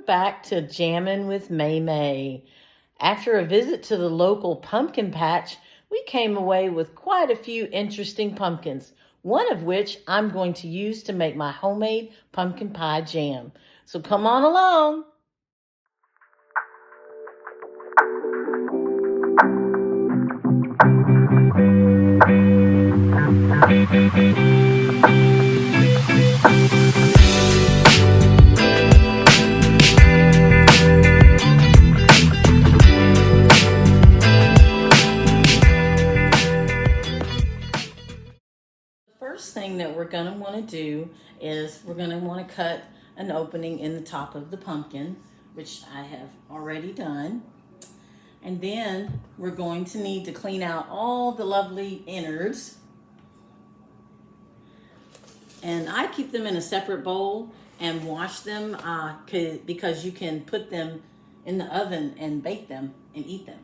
back to Jammin' with May May. After a visit to the local pumpkin patch, we came away with quite a few interesting pumpkins, one of which I'm going to use to make my homemade pumpkin pie jam. So come on along. First thing that we're going to want to do is we're going to want to cut an opening in the top of the pumpkin, which I have already done. And then we're going to need to clean out all the lovely innards. And I keep them in a separate bowl and wash them because you can put them in the oven and bake them and eat them.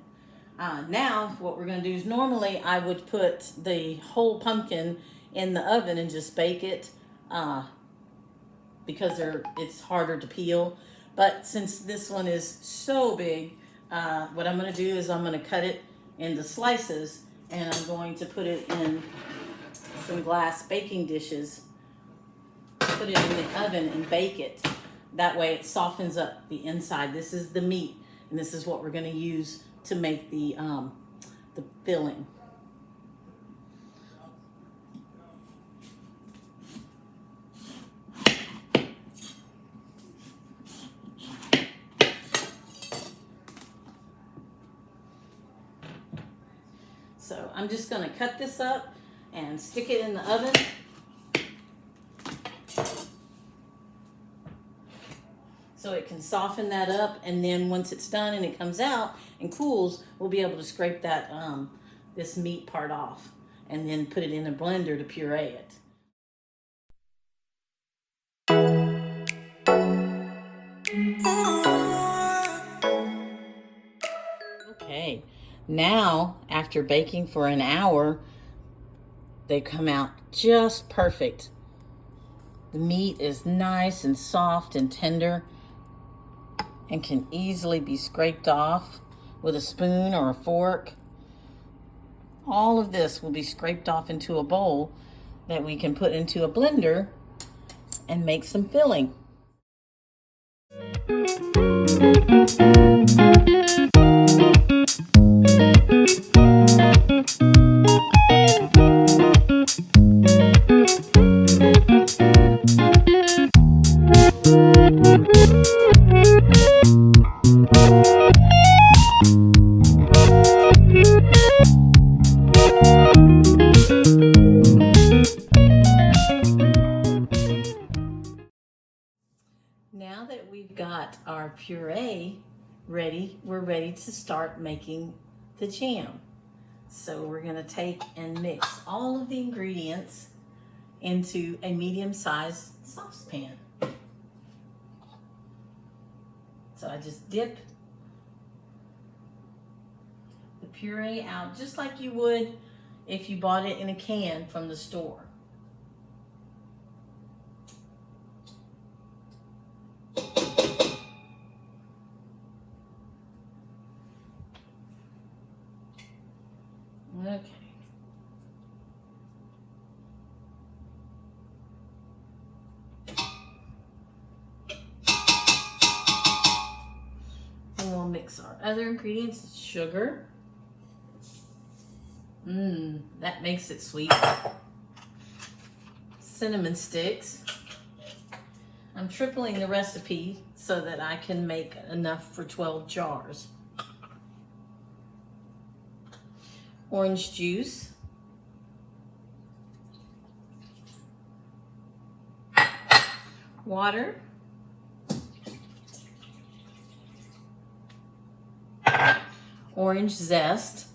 Now what we're going to do is normally I would put the whole pumpkin in the oven and just bake it because it's harder to peel. But since this one is so big, what I'm going to do is I'm going to cut it into slices and I'm going to put it in some glass baking dishes, put it in the oven and bake it. That way it softens up the inside. This is the meat and this is what we're going to use to make the filling. So I'm just going to cut this up and stick it in the oven. So it can soften that up, and then once it's done and it comes out and cools, we'll be able to scrape that this meat part off and then put it in a blender to puree it. Okay, now after baking for an hour, they come out just perfect. The meat is nice and soft and tender and can easily be scraped off with a spoon or a fork. All of this will be scraped off into a bowl that we can put into a blender and make some filling. Now that we've got our puree ready, we're ready to start making the jam. So we're going to take and mix all of the ingredients into a medium-sized saucepan. So I just dip the puree out just like you would if you bought it in a can from the store. Okay. And we'll mix our other ingredients. Sugar. That makes it sweet. Cinnamon sticks. I'm tripling the recipe so that I can make enough for 12 jars. Orange juice. Water. Orange zest.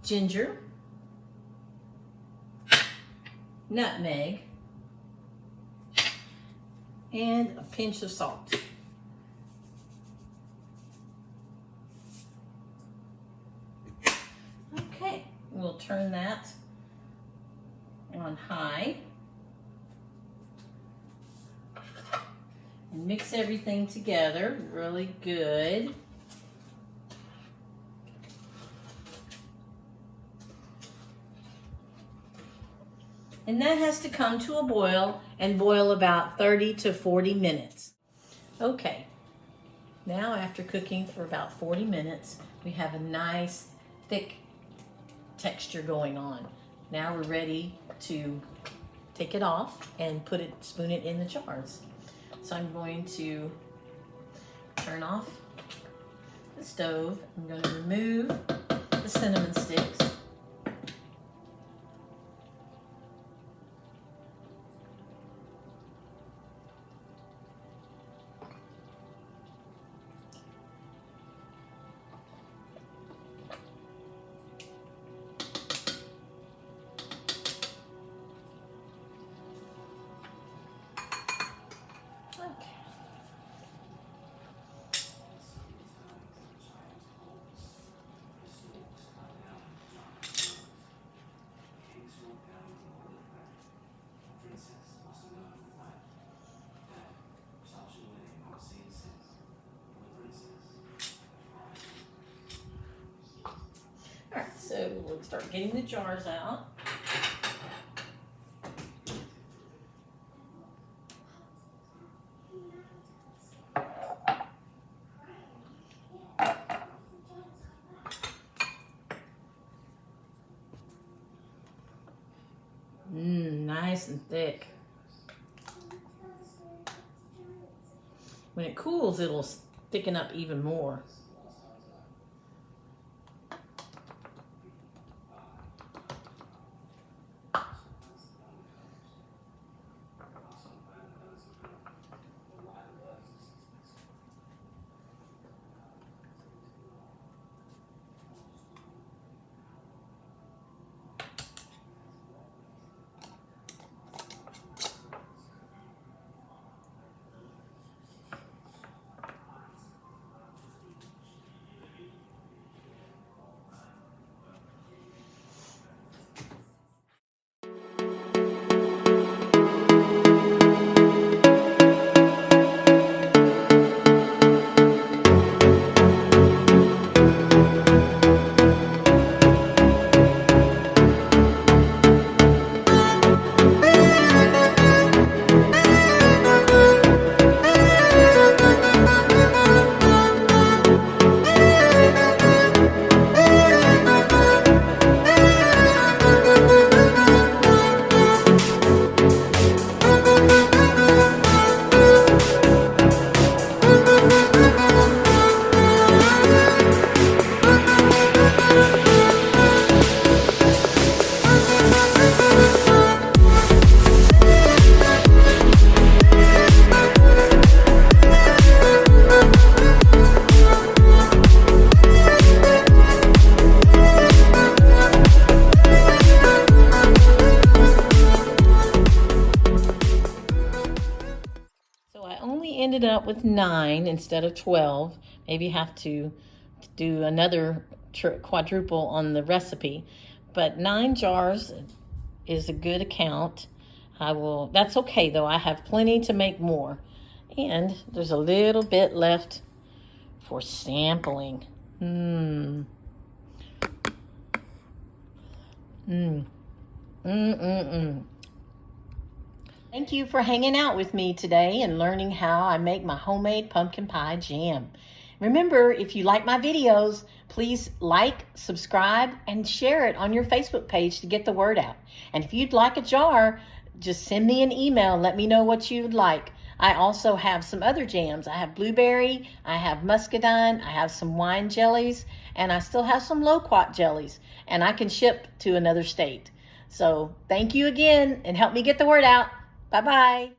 Ginger. Nutmeg. And a pinch of salt. Okay, we'll turn that on high. And mix everything together really good. And that has to come to a boil and boil about 30 to 40 minutes. Okay, now after cooking for about 40 minutes, we have a nice thick texture going on. Now we're ready to take it off and spoon it in the jars. So I'm going to turn off the stove. I'm going to remove the cinnamon sticks. All right, so we'll start getting the jars out. Nice and thick. When it cools, it'll thicken up even more. Ended up with 9 instead of 12. Maybe have to do another quadruple on the recipe, but 9 jars is a good account. That's okay though, I have plenty to make more, and there's a little bit left for sampling. Thank you for hanging out with me today and learning how I make my homemade pumpkin pie jam. Remember, if you like my videos, please like, subscribe, and share it on your Facebook page to get the word out. And if you'd like a jar, just send me an email and let me know what you'd like. I also have some other jams. I have blueberry, I have muscadine, I have some wine jellies, and I still have some loquat jellies, and I can ship to another state. So thank you again, and help me get the word out. Bye-bye.